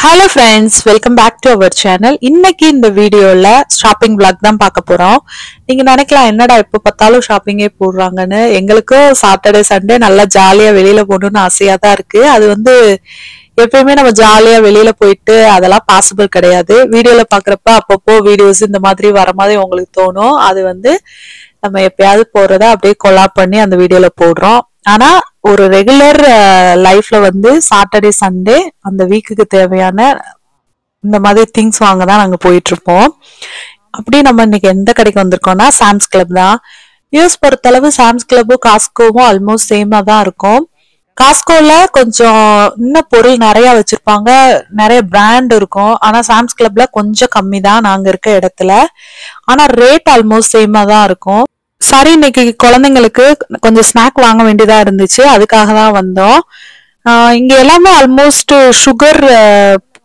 Hello friends, welcome back to our channel. இன்னைக்கு இந்த வீடியோல ஷாப்பிங் vlog தான் பார்க்க போறோம். நீங்க நினைக்கலாம் என்னடா எப்ப பார்த்தாலும் ஷாப்பிங்கே போடுறாங்கன்னு. எங்களுக்கு சாட்டர்டே சண்டே நல்லா ஜாலியா வெளியில போகணும்னு ஆசையா தான் இருக்கு. அது எப்பயுமே நம்ம ஜாலியா வெளியில போயிட்டு அதெல்லாம் பாசிபிள் கிடையாது. வீடியோல பாக்குறப்ப அப்பப்போ வீடியோஸ் இந்த மாதிரி வர மாதிரி உங்களுக்கு தோணும். அது நம்ம எப்பயாவது போறத அப்படியே கொலாப் பண்ணி அந்த வீடியோல போடுறோம். ஆனா ஒரு ரெகுலர் லைஃப்ல சாட்டர்டே சண்டே அந்த வீக்குக்கு தேவையான இந்த மாதிரி திங்ஸ் வாங்க தான் நாங்க போயிட்டு இருப்போம். அப்படி நம்ம இன்னைக்கு எந்த கடைக்கு வந்திருக்கோம்னா சாம்ஸ் கிளப் தான். யூஎஸ் பொறுத்தளவு சாம்ஸ் கிளப்பும் காஸ்கோவும் ஆல்மோஸ்ட் சேமா தான் இருக்கும். காஸ்கோல கொஞ்சம் இன்னும் பொருள் நிறைய வச்சிருப்பாங்க, நிறைய பிராண்ட் இருக்கும். ஆனா சாம்ஸ் கிளப்ல கொஞ்சம் கம்மி தான் நாங்க இருக்க இடத்துல. ஆனா ரேட் ஆல்மோஸ்ட் சேமா தான் இருக்கும். சரி, இன்னைக்கு குழந்தைங்களுக்கு கொஞ்சம் ஸ்நாக் வாங்க வேண்டியதா இருந்துச்சு, அதுக்காக தான் வந்தோம். இங்க எல்லாமே ஆல்மோஸ்ட் சுகர்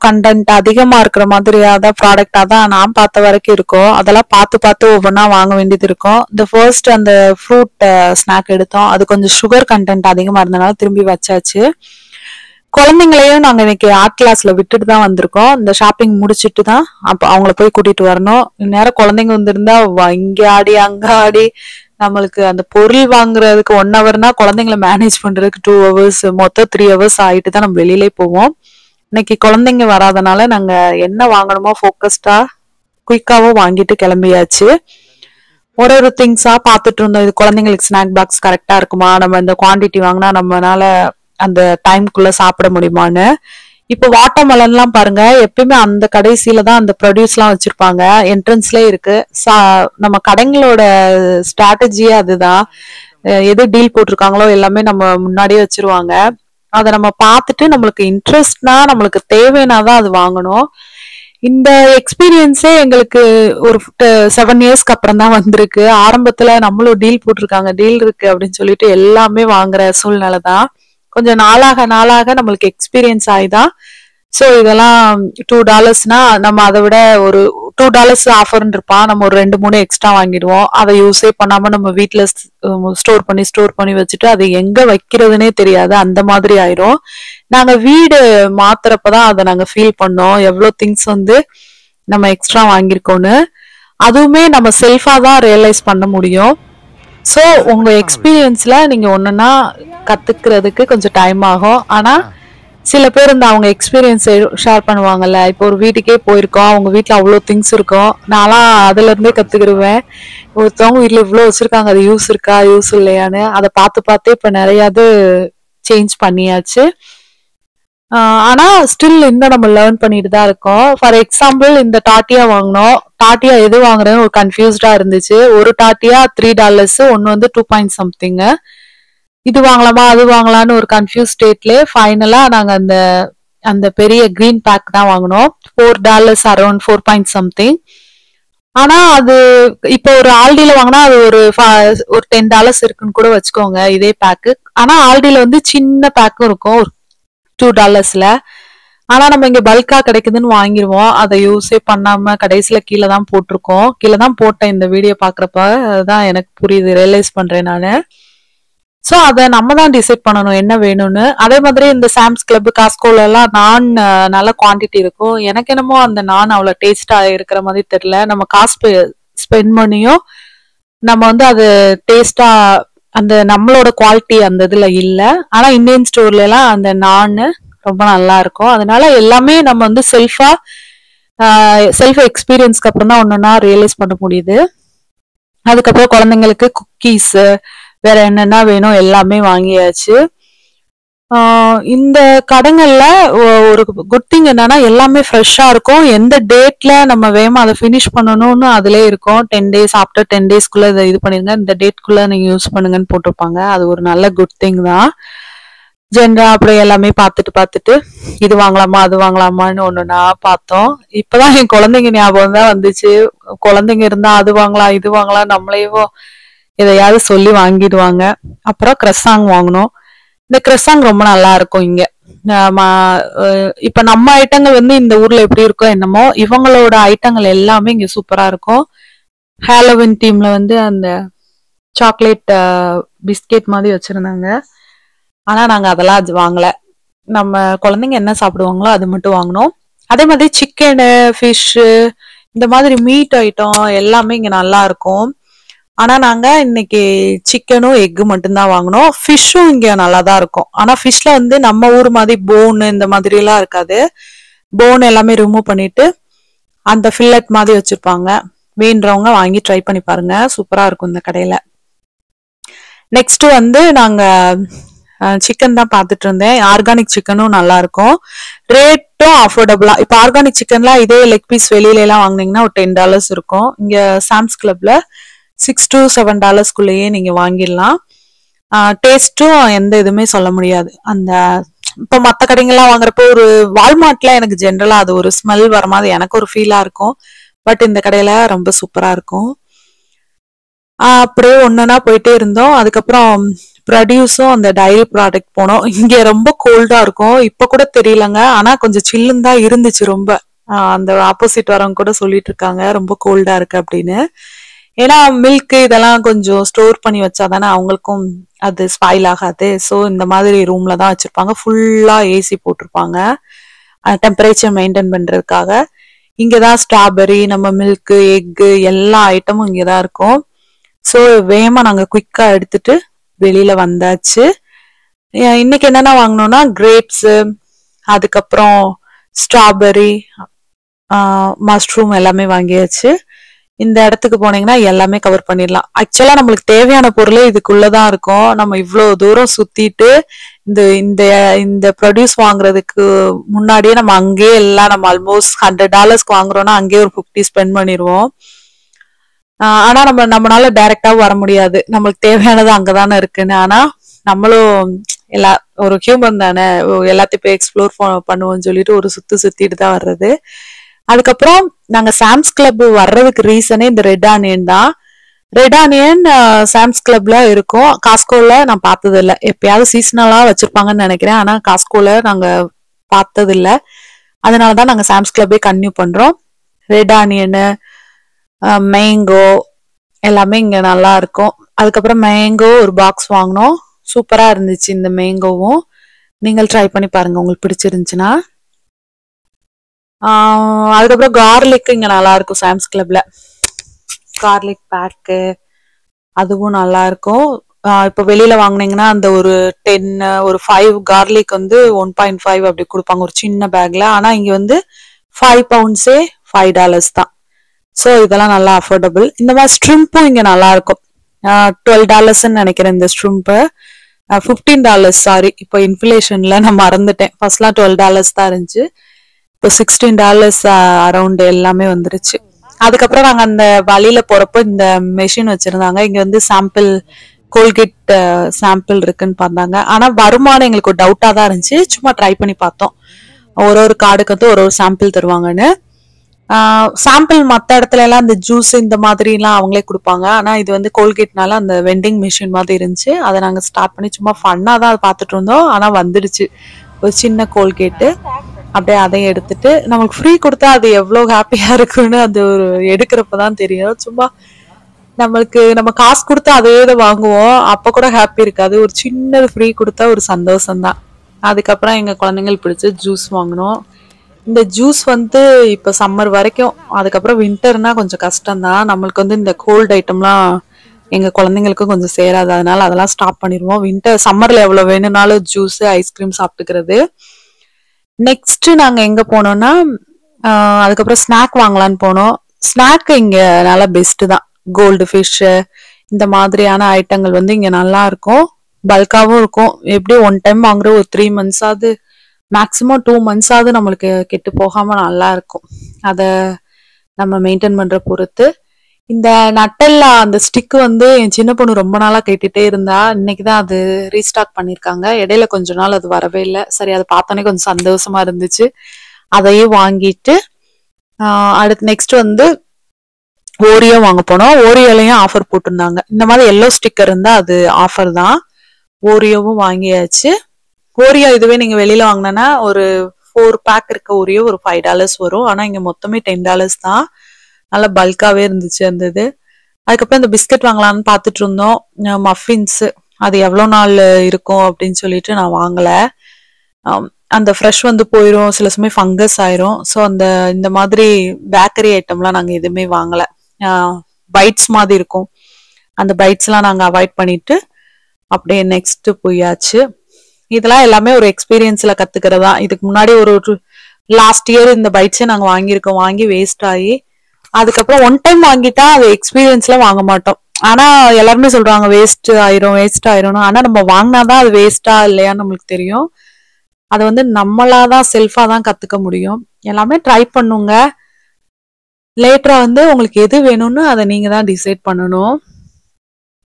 கண்டென்ட் அதிகமா இருக்கிற மாதிரியாதான் ப்ராடக்டா தான் நான் பார்த்த வரைக்கும் இருக்கும். அதெல்லாம் பார்த்து ஒவ்வொன்றா வாங்க வேண்டியது இருக்கும். இந்த ஃபர்ஸ்ட் அந்த ஃப்ரூட் ஸ்நாக் எடுத்தோம், அது கொஞ்சம் சுகர் கண்டென்ட் அதிகமா இருந்தனால திரும்பி வச்சாச்சு. குழந்தைங்களையும் நாங்க இன்னைக்கு ஆர்ட் கிளாஸ்ல விட்டுட்டு தான் வந்திருக்கோம். இந்த ஷாப்பிங் முடிச்சுட்டு தான் அப்ப அவங்கள போய் கூட்டிட்டு வரணும். இந்நேரம் குழந்தைங்க வந்திருந்தா இங்க ஆடி அங்க ஆடி நம்மளுக்கு அந்த பொருள் வாங்குறதுக்கு 1 ஹவர்னா குழந்தைங்களை மேனேஜ் பண்றதுக்கு 2 ஹவர்ஸ், மொத்தம் 3 ஹவர்ஸ் ஆயிட்டு தான் நம்ம வெளியிலே போவோம். இன்னைக்கு குழந்தைங்க வராதனால நாங்க என்ன வாங்கணுமோ ஃபோக்கஸ்டா குயிக்காவும் வாங்கிட்டு கிளம்பியாச்சு. ஒரு திங்ஸா பாத்துட்டு இருந்தோம். இது குழந்தைங்களுக்கு ஸ்நாக் பாக்ஸ் கரெக்டா இருக்குமா, நம்ம இந்த குவான்டிட்டி வாங்கினா நம்மளால அந்த டைம்குள்ள சாப்பிட முடியுமான்னு. இப்போ வாட்டர்மெலன் எல்லாம் பாருங்க, எப்பயுமே அந்த கடைசியில தான் அந்த ப்ரொடியூஸ் எல்லாம் வச்சிருப்பாங்க, என்ட்ரன்ஸ்லயே இருக்கு. நம்ம கடைங்களோட ஸ்ட்ராட்டஜியே அதுதான். எது டீல் போட்டிருக்காங்களோ எல்லாமே நம்ம முன்னாடியே வச்சிருவாங்க. அதை நம்ம பார்த்துட்டு நம்மளுக்கு இன்ட்ரெஸ்ட்னா நம்மளுக்கு தேவைனாதான் அது வாங்கணும். இந்த எக்ஸ்பீரியன்ஸே எங்களுக்கு ஒரு 7 இயர்ஸ்க்கு அப்புறம் தான் வந்திருக்கு. ஆரம்பத்துல நம்மளும் டீல் போட்டிருக்காங்க, டீல் இருக்கு அப்படின்னு சொல்லிட்டு எல்லாமே வாங்குற சூழ்நிலை தான். கொஞ்சம் நாளாக நம்மளுக்கு எக்ஸ்பீரியன்ஸ் ஆயிதான். ஸோ இதெல்லாம் $2னா நம்ம அதை விட ஒரு $2 ஆஃபர்ன்னு இருப்பான், நம்ம ஒரு 2-3 எக்ஸ்ட்ரா வாங்கிடுவோம். அதை யூஸே பண்ணாம நம்ம வீட்டுல ஸ்டோர் பண்ணி வச்சுட்டு அது எங்க வைக்கிறதுனே தெரியாது, அந்த மாதிரி ஆயிரும். நாங்க வீடு மாத்துறப்பதான் அதை நாங்க ஃபீல் பண்ணோம், எவ்வளவு திங்ஸ் நம்ம எக்ஸ்ட்ரா வாங்கியிருக்கோன்னு. அதுவுமே நம்ம செல்ஃபா தான் ரியலைஸ் பண்ண முடியும். ஸோ உங்க எக்ஸ்பீரியன்ஸ்ல நீங்க ஒண்ணுன்னா கத்துக்கிறதுக்கு கொஞ்சம் டைம் ஆகும். ஆனா சில பேர் அவங்க எக்ஸ்பீரியன்ஸ் ஷேர் பண்ணுவாங்கல்ல. இப்போ ஒரு வீட்டுக்கே போயிருக்கோம், அவங்க வீட்டுல அவ்வளோ திங்ஸ் இருக்கும், நான்லாம் அதுல இருந்தே கத்துக்கிடுவேன். ஒருத்தவங்க வீட்டுல இவ்வளவு வச்சிருக்காங்க, அது யூஸ் இருக்கா யூஸ் இல்லையான்னு அதை பார்த்து இப்ப நிறையாது சேஞ்ச் பண்ணியாச்சு. ஆனா ஸ்டில் இன்னும் நம்ம லேர்ன் பண்ணிட்டு தான் இருக்கோம். ஃபார் எக்ஸாம்பிள் இந்த டாட்டியா வாங்கினோம். டாட்டியா எது வாங்குறேன்னு ஒரு கன்ஃபியூஸ்டா இருந்துச்சு. ஒரு டாட்டியா $3, ஒன்னு 2 பாயிண்ட் சம்திங். இது வாங்கலாமா அது வாங்கலாம்னு ஒரு கன்ஃபியூஸ் ஸ்டேட்லயே ஃபைனலா நாங்க அந்த பெரிய கிரீன் பேக் தான் வாங்கினோம். $4, அரௌண்ட் 4 பாயிண்ட் சம்திங். ஆனா அது இப்போ ஒரு ஆல்டில வாங்கினா அது ஒரு $10 இருக்குன்னு கூட வச்சுக்கோங்க இதே பேக்கு. ஆனா ஆல்டில சின்ன பேக்கும் இருக்கும் $2. ஆனா நம்ம இங்க பல்கா கிடைக்குதுன்னு வாங்கிருவோம். அதை யூஸே பண்ணாம கடைசியில கீழே தான் போட்டிருக்கோம். கீழே தான் போட்டேன் இந்த வீடியோ பாக்குறப்ப, அதுதான் எனக்கு புரியுது, ரியலைஸ் பண்றேன் நானு. சோ அதை நம்ம தான் டிசைட் பண்ணணும் என்ன வேணும்னு. அதே மாதிரி இந்த சாம்ஸ் கிளப், காஸ்கோல எல்லாம் நான் நல்ல குவான்டிட்டி இருக்கும். எனக்கு என்னமோ அந்த நான் அவ்வளவு டேஸ்டா இருக்கிற மாதிரி தெரியல. நம்ம காசு ஸ்பெண்ட் பண்ணியும் நம்ம அது டேஸ்டா அந்த நம்மளோட குவாலிட்டி அந்த இதுல இல்ல. ஆனா இந்தியன் ஸ்டோர்ல எல்லாம் அந்த நான் ரொம்ப நல்லா இருக்கும். அதனால எல்லாமே நம்ம செல்ஃப் எக்ஸ்பீரியன்ஸ்க்கு அப்புறம் தான் ஒன்னொன்னா ரியலைஸ் பண்ண முடியுது. அதுக்கப்புறம் குழந்தைங்களுக்கு குக்கீஸ் வேற என்னென்ன வேணும் எல்லாமே வாங்கியாச்சு. இந்த கடைகள்ல ஒரு குட் திங் என்னன்னா எல்லாமே ஃப்ரெஷ்ஷா இருக்கும். எந்த டேட்ல நம்ம வேகமா அதை ஃபினிஷ் பண்ணணும்னு அதுல இருக்கும். 10 days ஆஃப்டர் 10 daysக்குள்ள இதை இது பண்ணிருங்க, இந்த டேட்குள்ள நீங்க யூஸ் பண்ணுங்கன்னு போட்டிருப்பாங்க. அது ஒரு நல்ல குட் திங் தான். ஜென்ரா அப்படியே எல்லாமே பார்த்துட்டு இது வாங்கலாமா அது வாங்கலாமான்னு ஒண்ணுன்னா பார்த்தோம். இப்பதான் என் குழந்தைங்க ஞாபகம் தான் வந்துச்சு. குழந்தைங்க இருந்தா அது வாங்கலாம் இது வாங்கலாம் நம்மளையோ எதையாவது சொல்லி வாங்கிடுவாங்க. அப்புறம் கிரசாங் வாங்கினோம். இந்த கிரசாங் ரொம்ப நல்லா இருக்கும் இங்க. இப்ப நம்ம ஐட்டங்கள் இந்த ஊர்ல எப்படி இருக்கோ என்னமோ, இவங்களோட ஐட்டங்கள் எல்லாமே இங்க சூப்பரா இருக்கும். ஹாலோவின் டீம்ல அந்த சாக்லேட் பிஸ்கெட் மாதிரி வச்சிருந்தாங்க. ஆனா நாங்க அதெல்லாம் வாங்கல. நம்ம குழந்தைங்க என்ன சாப்பிடுவாங்களோ அது மட்டும் வாங்கினோம். அதே மாதிரி சிக்கனு, ஃபிஷ்ஷு இந்த மாதிரி மீட் ஐட்டம் எல்லாமே இங்க நல்லா இருக்கும். ஆனா நாங்க இன்னைக்கு சிக்கனும் எக்கு மட்டும்தான் வாங்கினோம். ஃபிஷ்ஷும் இங்க நல்லா தான் இருக்கும். ஆனா ஃபிஷ்ல வந்து நம்ம ஊர் மாதிரி போன் இந்த மாதிரி எல்லாம் இருக்காது. போன் எல்லாமே ரிமூவ் பண்ணிட்டு அந்த ஃபில்லட் மாதிரி வச்சிருப்பாங்க. வேண்டவங்க வாங்கி ட்ரை பண்ணி பாருங்க, சூப்பரா இருக்கும் இந்த கடையில. நெக்ஸ்ட் வந்து நாங்க சிக்கன் தான் பார்த்துட்டு இருந்தேன். ஆர்கானிக் சிக்கனும் நல்லா இருக்கும், ரேட்டும் அஃபோர்டபுளா. இப்போ ஆர்கானிக் சிக்கன்லாம் இதே லெக் பீஸ் வெளியில எல்லாம் வாங்கினீங்கன்னா ஒரு $10 இருக்கும். இங்க சாம்ஸ் கிளப்ல $6 to $7 நீங்க வாங்கிடலாம். டேஸ்ட்டும் எந்த இதுவுமே சொல்ல முடியாது. அந்த இப்போ மற்ற கடைகள்லாம் வாங்குறப்போ ஒரு வால்மார்ட்ல எனக்கு ஜென்ரலா அது ஒரு ஸ்மெல் வர மாதிரி எனக்கு ஒரு ஃபீலா இருக்கும். பட் இந்த கடையில ரொம்ப சூப்பரா இருக்கும். அப்படியே ஒன்னொன்னா போயிட்டே இருந்தோம். அதுக்கப்புறம் ப்ரொடியூஸும் அந்த டைரி ப்ராடக்ட் போனோம். இங்க ரொம்ப கோல்டா இருக்கும், இப்ப கூட தெரியலங்க. ஆனா கொஞ்சம் சில்லுன்னு தான் இருந்துச்சு ரொம்ப. அந்த ஆப்போசிட் வரவங்க கூட சொல்லிட்டு இருக்காங்க ரொம்ப கோல்டா இருக்கு அப்படின்னு. ஏன்னா மில்க் இதெல்லாம் கொஞ்சம் ஸ்டோர் பண்ணி வச்சாதானே அவங்களுக்கும் அது ஸ்பாயில் ஆகாது. ஸோ இந்த மாதிரி ரூம்ல தான் வச்சிருப்பாங்க. ஃபுல்லா ஏசி போட்டிருப்பாங்க டெம்பரேச்சர் மெயின்டைன் பண்றதுக்காக. இங்கதான் ஸ்ட்ராபெரி, நம்ம மில்க், எக்கு எல்லா ஐட்டமும் இங்கதான் இருக்கும். ஸோ வேகமா நாங்க குயிக்கா எடுத்துட்டு வெளியில வந்தாச்சு. இன்னைக்கு என்னென்ன வாங்கினோம்னா கிரேப்ஸ், அதுக்கப்புறம் ஸ்ட்ராபெரி, மஷ்ரூம் எல்லாமே வாங்கியாச்சு. இந்த இடத்துக்கு போனீங்கன்னா எல்லாமே கவர் பண்ணிடலாம். ஆக்சுவலா நம்மளுக்கு தேவையான பொருளே இதுக்குள்ளதான் இருக்கும். நம்ம இவ்வளவு தூரம் சுத்திட்டு இந்த இந்த இந்த ப்ரொடியூஸ் வாங்குறதுக்கு முன்னாடியே நம்ம அங்கேயே எல்லாம் நம்ம ஆல்மோஸ்ட் $100 வாங்குறோம்னா அங்கேயே ஒரு 50 ஸ்பெண்ட் பண்ணிடுவோம். ஆனா நம்மளால டைரக்டாவும் வர முடியாது, நம்மளுக்கு தேவையானது அங்கதானே இருக்குன்னு. ஆனா நம்மளும் ஒரு ஹியூமன் தானே, எல்லாத்தையும் போய் எக்ஸ்ப்ளோர் பண்ணுவோம்னு சொல்லிட்டு ஒரு சுத்திட்டு தான் வர்றது. அதுக்கப்புறம் நாங்க சாம்ஸ் கிளப் வர்றதுக்கு ரீசனே இந்த ரெட் ஆனியன் தான். ரெட் ஆனியன் சாம்ஸ் கிளப்ல இருக்கும், காஸ்கோல நான் பார்த்தது இல்லை. எப்பயாவது சீசனலா வச்சிருப்பாங்கன்னு நினைக்கிறேன், ஆனா காஸ்கோல நாங்க பார்த்தது இல்லை. அதனாலதான் நாங்க சாம்ஸ் கிளப்பே கன்டினியூ பண்றோம். ரெட் ஆனியனு, மேங்கோ எல்லாமே இங்க நல்லா இருக்கும். அதுக்கப்புறம் மேங்கோ ஒரு பாக்ஸ் வாங்கினோம், சூப்பரா இருந்துச்சு இந்த மேங்கோவும். நீங்கள் ட்ரை பண்ணி பாருங்க உங்களுக்கு பிடிச்சிருந்துச்சுன்னா. அதுக்கப்புறம் கார்லிக் இங்க நல்லா இருக்கும் சாம்ஸ் கிளப்ல, கார்லிக் பேக்கு அதுவும் நல்லா இருக்கும். இப்போ வெளியில வாங்கினீங்கன்னா அந்த ஒரு 10 ஒரு 5 கார்லிக் வந்து 1.5 அப்படி கொடுப்பாங்க ஒரு சின்ன பேக்ல. ஆனா இங்க வந்து 5 பவுண்ட்ஸே $5 தான். ஸோ இதெல்லாம் நல்லா அஃபோர்டபுள். இந்த மாதிரி ஸ்ட்ரிம்பும் இங்க நல்லா இருக்கும். $12 நினைக்கிறேன் இந்த ஸ்ட்ரிம்பு. $15 சாரி, இப்போ இன்ஃபிளேஷன்ல நான் மறந்துட்டேன். ஃபர்ஸ்ட்லாம் $12 தான் இருந்துச்சு, இப்போ $16 அரௌண்ட் எல்லாமே வந்துருச்சு. அதுக்கப்புறம் நாங்க அந்த வழியில போறப்போ இந்த மெஷின் வச்சிருந்தாங்க. இங்க வந்து சாம்பிள் கோல்கேட் சாம்பிள் இருக்குன்னு பார்த்தாங்க. ஆனா வருமானம் எங்களுக்கு ஒரு டவுட்டா தான் இருந்துச்சு, சும்மா ட்ரை பண்ணி பார்த்தோம். ஒரு கார்டுக்கு வந்து ஒரு சாம்பிள் தருவாங்கன்னு. சாம்பிள் மற்ற இடத்துல எல்லாம் இந்த ஜூஸ் இந்த மாதிரி எல்லாம் அவங்களே கொடுப்பாங்க. ஆனா இது வந்து கோல்கேட்னால அந்த வெண்டிங் மிஷின் மாதிரி இருந்துச்சு. அதை நாங்க ஸ்டார்ட் பண்ணி சும்மா ஃபன்னா தான் அதை பார்த்துட்டு இருந்தோம். ஆனா வந்துடுச்சு ஒரு சின்ன கோல்கேட்டு. அப்படியே அதையும் எடுத்துட்டு, நமக்கு ஃப்ரீ கொடுத்தா அது எவ்வளவு ஹாப்பியா இருக்குன்னு அது ஒரு எடுக்கிறப்பதான் தெரியும். சும்மா நம்மளுக்கு நம்ம காசு கொடுத்தா அதே இதை வாங்குவோம், அப்ப கூட ஹாப்பி இருக்காது. ஒரு சின்னது ஃப்ரீ கொடுத்தா ஒரு சந்தோஷம்தான். அதுக்கப்புறம் எங்க குழந்தைங்களுக்கு பிடிச்ச ஜூஸ் வாங்கினோம். இந்த ஜூஸ் வந்து இப்ப சம்மர் வரைக்கும், அதுக்கப்புறம் வின்டர்னா கொஞ்சம் கஷ்டம்தான். நம்மளுக்கு வந்து இந்த கோல்டு ஐட்டம்லாம் எங்க குழந்தைங்களுக்கும் கொஞ்சம் சேராது, அதனால அதெல்லாம் ஸ்டாப் பண்ணிடுவோம். சம்மர்ல எவ்வளவு வேணும்னாலும் ஜூஸ் ஐஸ்கிரீம் சாப்பிட்டுக்கிறது. நெக்ஸ்ட் நாங்க எங்க போனோம்னா அதுக்கப்புறம் ஸ்நாக் வாங்கலான்னு போனோம். ஸ்நாக் இங்க நல்லா பெஸ்ட் தான். கோல்டு ஃபிஷ் இந்த மாதிரியான ஐட்டங்கள் வந்து இங்க நல்லா இருக்கும், பல்காவும் இருக்கும். எப்படி ஒன் டைம் வாங்குற ஒரு 3 months ஆகுது, மேக்சிமம் 2 months ஆகுது, நம்மளுக்கு கெட்டு போகாம நல்லா இருக்கும். அத நம்ம மெயின்டைன் பண்ற பொறுத்து. இந்த நட்டல்லா அந்த ஸ்டிக் வந்து என் சின்ன பொண்ணு ரொம்ப நாளா கேட்டுட்டே இருந்தா. இன்னைக்குதான் அது ரீஸ்டாக் பண்ணிருக்காங்க. இடையில கொஞ்ச நாள் அது வரவே இல்லை. சரி, அதை பார்த்தோன்னே கொஞ்சம் சந்தோஷமா இருந்துச்சு, அதையும் வாங்கிட்டு அடுத்து நெக்ஸ்ட் வந்து ஓரியோ வாங்க போனோம். ஓரியோலையும் ஆஃபர் போட்டிருந்தாங்க. இந்த மாதிரி எல்லோ ஸ்டிக்கர் இருந்தா அது ஆஃபர் தான். ஓரியோவும் வாங்கியாச்சு. ஓரியோ இதுவே நீங்க வெளியில வாங்கினா ஒரு 4 பேக் இருக்க ஓரியோ ஒரு $5 வரும். ஆனா இங்க மொத்தமே $10 தான். நல்லா பல்காவே இருந்துச்சு அந்த இது. அதுக்கப்புறம் இந்த பிஸ்கட் வாங்கலாம்னு பார்த்துட்டு இருந்தோம். மஃபின்ஸ் அது எவ்வளோ நாள் இருக்கும் அப்படின்னு சொல்லிட்டு நான் வாங்கல. அந்த ஃப்ரெஷ் வந்து போயிடும், சில சமயம் ஃபங்கஸ் ஆயிரும். ஸோ இந்த மாதிரி பேக்கரி ஐட்டம்லாம் நாங்கள் எதுவுமே வாங்கலை. பைட்ஸ் மாதிரி இருக்கும், அந்த பைட்ஸ்லாம் நாங்கள் அவாய்ட் பண்ணிட்டு அப்படியே நெக்ஸ்ட் போயாச்சு. இதெல்லாம் எல்லாமே ஒரு எக்ஸ்பீரியன்ஸ்ல கத்துக்கிறதா. இதுக்கு முன்னாடி ஒரு லாஸ்ட் இயர் இந்த பைட்ஸே நாங்கள் வாங்கியிருக்கோம், வாங்கி வேஸ்ட் ஆகி. அதுக்கப்புறம் ஒன் டைம் வாங்கிட்டா அது எக்ஸ்பீரியன்ஸ்ல வாங்க மாட்டோம். ஆனா எல்லாருமே சொல்றாங்க வேஸ்ட் ஆயிரும். ஆனா நம்ம வாங்கினாதான் அது வேஸ்டா இல்லையான்னு நம்மளுக்கு தெரியும். அதை வந்து நம்மளாதான் செல்ஃபா தான் கத்துக்க முடியும். எல்லாமே ட்ரை பண்ணுங்க. லேட்டரா வந்து உங்களுக்கு எது வேணும்னு அதை நீங்க தான் டிசைட் பண்ணணும்.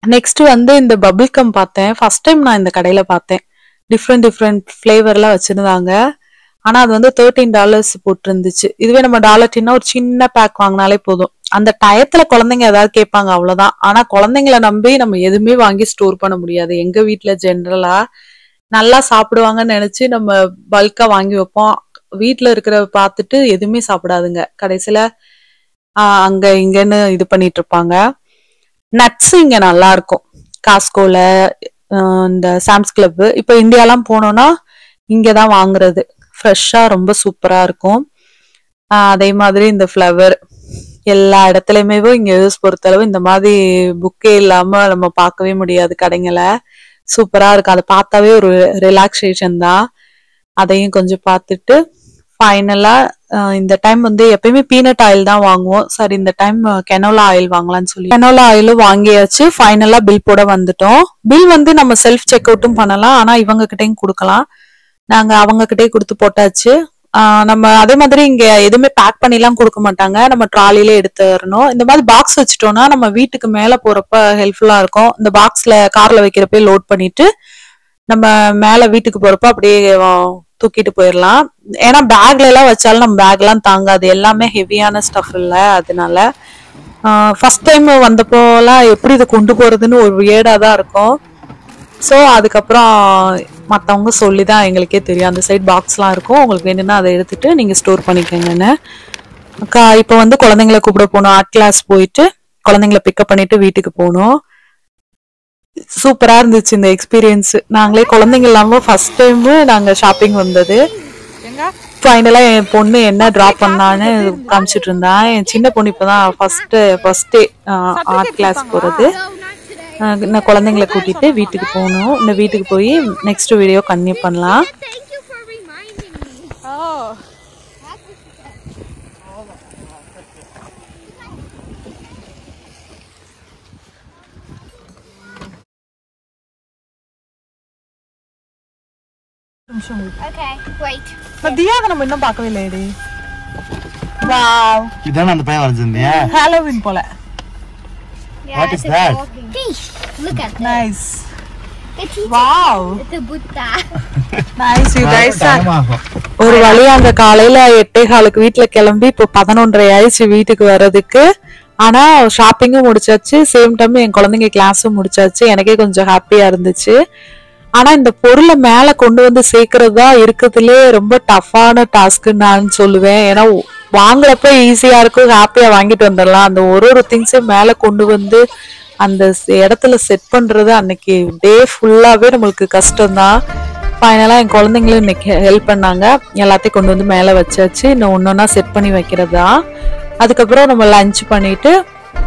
நெக்ஸ்ட் வந்து இந்த பபிள் கம் பார்த்தேன். ஃபர்ஸ்ட் டைம் நான் இந்த கடையில பார்த்தேன். டிஃப்ரெண்ட் ஃபிளேவர்லாம் வச்சிருந்தாங்க. ஆனா அது வந்து $13 போட்டு இருந்துச்சு. இதுவே நம்ம $1 ஒரு சின்ன பேக் வாங்கினாலே போதும். அந்த டயத்துல குழந்தைங்க ஏதாவது கேட்பாங்க, அவ்வளவுதான். ஆனா குழந்தைங்களை நம்பி நம்ம எதுவுமே வாங்கி ஸ்டோர் பண்ண முடியாது. எங்க வீட்டுல ஜென்ரலா நல்லா சாப்பிடுவாங்கன்னு நினைச்சு நம்ம பல்கா வாங்கி வைப்போம். வீட்டுல இருக்கிற பார்த்துட்டு எதுவுமே சாப்பிடாதுங்க. கடைசியில அங்க இங்கன்னு இது பண்ணிட்டு இருப்பாங்க. நட்ஸ் இங்க நல்லா இருக்கும். காஸ்கோல, இந்த சாம்ஸ் கிளப், இப்ப இந்தியாலாம் போனோம்னா இங்கதான் வாங்குறது. ஃப்ரெஷ்ஷா ரொம்ப சூப்பரா இருக்கும். அதே மாதிரி இந்த ஃப்ளவர் எல்லா இடத்துலயுமே இங்க யூஸ் பொறுத்தளவு இந்த மாதிரி புக்கே இல்லாம நம்ம பார்க்கவே முடியாது கடைங்களை. சூப்பரா இருக்கும். அதை பார்த்தாவே ஒரு ரிலாக்ஸேஷன் தான். அதையும் கொஞ்சம் பார்த்துட்டு ஃபைனலா இந்த டைம் வந்து எப்பயுமே பீனட் ஆயில் தான் வாங்குவோம். சரி, இந்த டைம் கெனோலா ஆயில் வாங்கலாம்னு சொல்லி கெனோலா ஆயிலும் வாங்கியாச்சு. ஃபைனலா பில் போட வந்துட்டோம். பில் வந்து நம்ம செல்ஃப் செக் அவுட்டும் பண்ணலாம், ஆனா இவங்க கிட்டையும் கொடுக்கலாம். நாங்க அவங்க கிட்டே கொடுத்து போட்டாச்சு. நம்ம அதே மாதிரி இங்க எதுவுமே பேக் பண்ணி எல்லாம் கொடுக்க மாட்டாங்க. நம்ம ட்ராலிலே எடுத்து வரணும். இந்த மாதிரி பாக்ஸ் வச்சுட்டோம்னா நம்ம வீட்டுக்கு மேல போறப்ப ஹெல்ப்ஃபுல்லா இருக்கும். இந்த பாக்ஸ்ல கார்ல வைக்கிறப்ப லோட் பண்ணிட்டு நம்ம மேல வீட்டுக்கு போறப்ப அப்படியே தூக்கிட்டு போயிடலாம். ஏன்னா பேக்ல எல்லாம் வச்சாலும் நம்ம பேக் எல்லாம் தாங்காது, எல்லாமே ஹெவியான ஸ்டஃப் இல்ல. அதனால ஃபர்ஸ்ட் டைம் வந்தப்போலாம் எப்படி இதை கொண்டு போறதுன்னு ஒரு வியர்டா தான் இருக்கும். ஸோ அதுக்கப்புறம் மற்றவங்க சொல்லி தான் எங்களுக்கே தெரியும். அந்த சைட் பாக்ஸ்லாம் இருக்கும், உங்களுக்கு வேணும்னா அதை எடுத்துட்டு நீங்கள் ஸ்டோர் பண்ணிக்கங்கன்னு. இப்போ வந்து குழந்தைங்கள கூப்பிட போகணும். ஆர்ட் கிளாஸ் போயிட்டு குழந்தைங்கள பிக்கப் பண்ணிட்டு வீட்டுக்கு போகணும். சூப்பராக இருந்துச்சு இந்த எக்ஸ்பீரியன்ஸ். நாங்களே குழந்தைங்க இல்லாமல் ஃபர்ஸ்ட் டைம் நாங்கள் ஷாப்பிங் வந்தது. ஃபைனலாக என் பொண்ணு என்ன ட்ராப் பண்ணான்னு காமிச்சிட்டு இருந்தா. என் சின்ன பொண்ணு இப்போ தான் ஃபர்ஸ்ட் டே ஆர்ட் கிளாஸ் போகிறது. நான் குழந்தைங்களை கூட்டிட்டு வீட்டுக்கு போகணும். இந்த வீட்டுக்கு போய் நெக்ஸ்ட் வீடியோ கன்டினியூ பண்ணலாம். தியாவை நம்ம இன்னும் பார்க்கவே இல்லையடி. வாவ், இதான அந்த பையன் வரைஞ்சிருந்தியா? ஹாலோவின் போல. What is that? Fish. Look at that. Nice. Wow. It's a Buddha. Nice, you guys. ஒரு வழியா அந்த காலையில 8:15 வீட்டுல கிளம்பி இப்போ 11:30 ஆயிடுச்சு வீட்டுக்கு வர்றதுக்கு. ஆனா ஷாப்பிங்கும் முடிச்சாச்சு, சேம் டைம் என் குழந்தைங்க கிளாஸும் முடிச்சாச்சு. எனக்கே கொஞ்சம் ஹாப்பியா இருந்துச்சு. ஆனா இந்த பொருளை மேல கொண்டு வந்து சேர்க்கறது தான் இருக்கிறதுலே ரொம்ப டஃப்பான டாஸ்க்குன்னு நான் சொல்லுவேன். ஏன்னா வாங்குறப்ப ஈஸியா இருக்கும், ஹாப்பியா வாங்கிட்டு வந்துடலாம். அந்த ஒரு திங்ஸையும் மேல கொண்டு வந்து அந்த இடத்துல செட் பண்றது அன்னைக்கு டே ஃபுல்லாவே நம்மளுக்கு கஷ்டம்தான். ஃபைனலா என் குழந்தைங்களும் இன்னைக்கு ஹெல்ப் பண்ணாங்க. எல்லாத்தையும் கொண்டு வந்து மேல வச்சாச்சு. இன்னும் ஒன்னொன்னா செட் பண்ணி வைக்கிறதா. அதுக்கப்புறம் நம்ம லஞ்ச் பண்ணிட்டு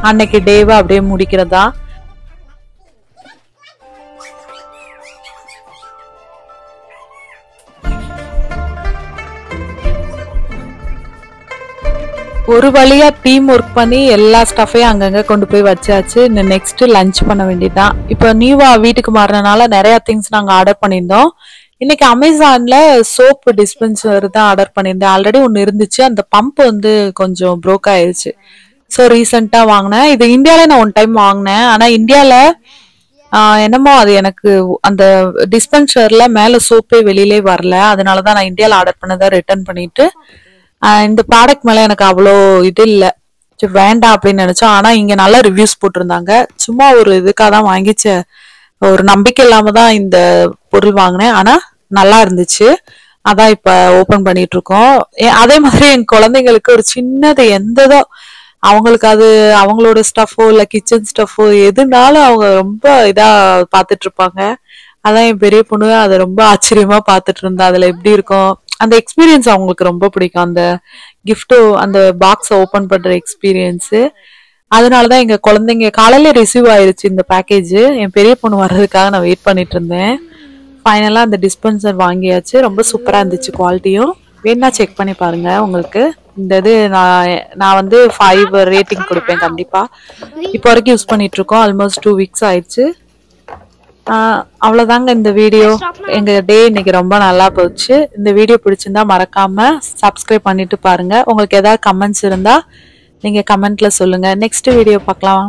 அன்னைக்கு டேவை அப்படியே முடிக்கிறதா. ஒரு வழியா டீம் ஒர்க் பண்ணி எல்லா ஸ்டஃபையும் அங்கங்க கொண்டு போய் வச்சாச்சு. இன்னும் நெக்ஸ்ட் லஞ்ச் பண்ண வேண்டியதுதான். இப்போ நியூவா வீட்டுக்கு மாறினால நிறைய திங்ஸ் நாங்க ஆர்டர் பண்ணியிருந்தோம். இன்னைக்கு அமேசான்ல சோப் டிஸ்பென்சர் தான் ஆர்டர் பண்ணியிருந்தேன். ஆல்ரெடி ஒன்று இருந்துச்சு, அந்த பம்ப் வந்து கொஞ்சம் ப்ரோக் ஆயிடுச்சு. ஸோ ரீசெண்டா வாங்கினேன். இது இந்தியாவில நான் ஒன் டைம் வாங்கினேன். ஆனா இந்தியால என்னமோ அது எனக்கு அந்த டிஸ்பென்சர்ல மேல சோப்பே வெளியிலே வரல. அதனாலதான் நான் இந்தியாவில் ஆர்டர் பண்ணதை ரிட்டர்ன் பண்ணிட்டு இந்த ப்ராடக்ட் மேல எனக்கு அவ்வளோ இது இல்லை, வேண்டாம் அப்படின்னு நினைச்சோம். ஆனா இங்க நல்ல ரிவ்யூஸ் போட்டிருந்தாங்க. சும்மா ஒரு இதுக்காக தான் வாங்கிச்ச, ஒரு நம்பிக்கை இல்லாம தான் இந்த பொருள் வாங்கினேன். ஆனா நல்லா இருந்துச்சு. அதான் இப்ப ஓபன் பண்ணிட்டு இருக்கோம். அதே மாதிரி என் குழந்தைங்களுக்கு ஒரு சின்னது எந்ததோ அவங்களுக்கு அது அவங்களோட ஸ்டஃபோ இல்ல கிச்சன் ஸ்டஃபோ எதுனாலும் அவங்க ரொம்ப இதா பாத்துட்டு இருப்பாங்க. அதான் என் பெரிய பொண்ணு அதை ரொம்ப ஆச்சரியமா பார்த்துட்டு இருந்தா. அதுல எப்படி இருக்கும் அந்த எக்ஸ்பீரியன்ஸ் அவங்களுக்கு ரொம்ப பிடிக்கும். அந்த கிஃப்ட் அந்த பாக்ஸ் ஓபன் பண்ற எக்ஸ்பீரியன்ஸ். அதனாலதான் எங்க குழந்தைங்க காலையில ரிசீவ் ஆயிருச்சு இந்த பேக்கேஜ். என் பெரிய பொண்ணு வர்றதுக்காக நான் வெயிட் பண்ணிட்டு இருந்தேன். ஃபைனலா அந்த டிஸ்பென்சர் வாங்கியாச்சு. ரொம்ப சூப்பரா இருந்துச்சு குவாலிட்டியும். வேணா செக் பண்ணி பாருங்க. உங்களுக்கு இந்த இது நான் வந்து 5 ரேட்டிங் கொடுப்பேன் கண்டிப்பா. இப்போ வரைக்கும் யூஸ் பண்ணிட்டு இருக்கோம். ஆல்மோஸ்ட் 2 வீக்ஸ் ஆயிடுச்சு. அவ்வளவுதாங்க இந்த வீடியோ. எங்க டே இன்னைக்கு ரொம்ப நல்லா போச்சு. இந்த வீடியோ பிடிச்சிருந்தா மறக்காம சப்ஸ்கிரைப் பண்ணிட்டு பாருங்க. உங்களுக்கு ஏதாவது கமெண்ட்ஸ் இருந்தா நீங்க கமெண்ட்ல சொல்லுங்க. நெக்ஸ்ட் வீடியோ பார்க்கலாம்.